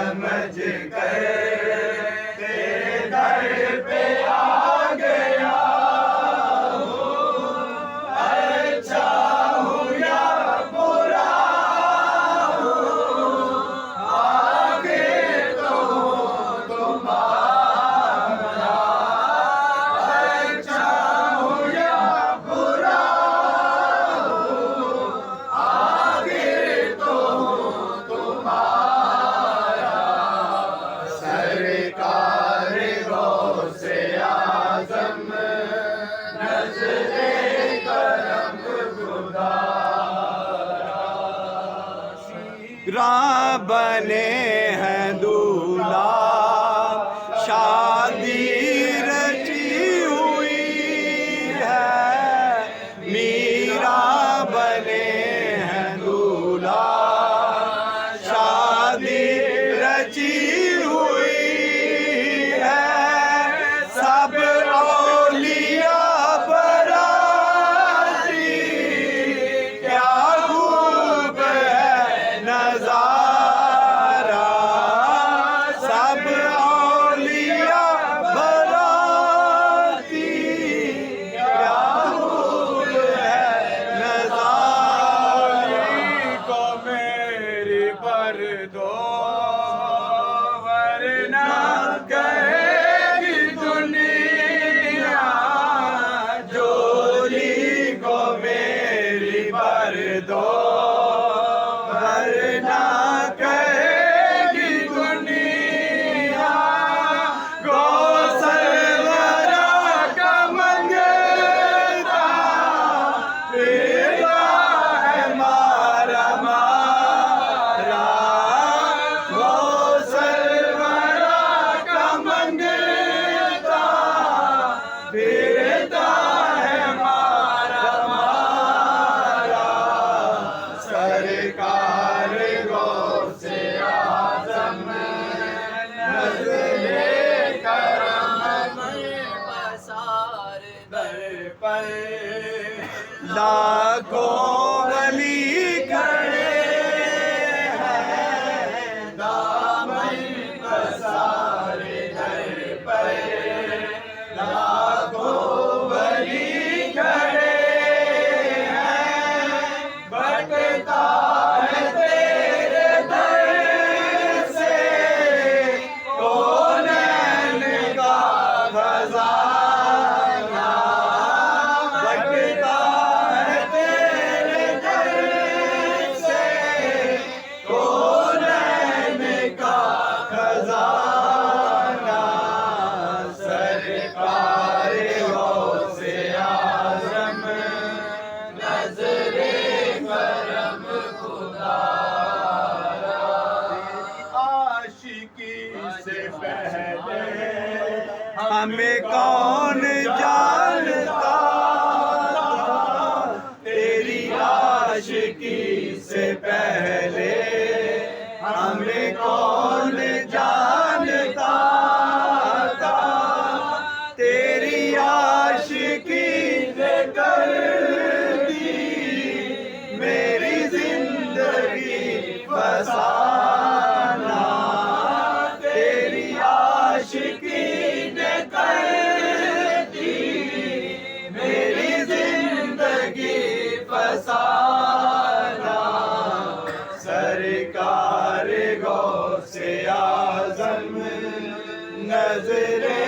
समझ कर तेरे दर पे आ गया हूँ। अच्छा हूँ या बुरा हूँ, आगे तो तुम्हारा। अच्छा हूँ या बुरा हूँ, आगे तो तुम्हारा। सरकार गौसे आज़म नज़रे करम खुदारा। रा बने हैं दूल्हा, शादी रची हुई है। मीरा बने हैं दूल्हा, शादी रची हुई है। सब औलिया बराती, क्या खूब है नज़ारा। सब औलिया बराती, क्या खूब है नज़ारा। को मेरी पर दो, वरना कहेगी दुनिया। जोली को मेरी पर दो, वरना कहेगी दुनिया। गौसलवरा का मंगता फिरता है मारा मारा। गौसलवरा का मंगता फिरता है मारा मारा। सरकार गौसे आज़म नज़रे करम पसार दर पर। लाखों वली खड़े हैं, दामन पसारे दर पर। लाखों वली खड़े हैं, बटता है तेरे दर से कौनैन का खजाना। बटता है तेरे दर से कौनैन का खजाना। सरकार गौसे आज़म नज़रे करम खुदारा। आशिकी से पहले हमें कौन जानता था। तेरी आशिकी से पहले हमें कौन जानता था। तेरी आशिकी ने कर दी मेरी जिंदगी फसाना। तेरी आशिकी ने कर दी मेरी जिंदगी फसाना। सरकार गौसे आज़म नज़रे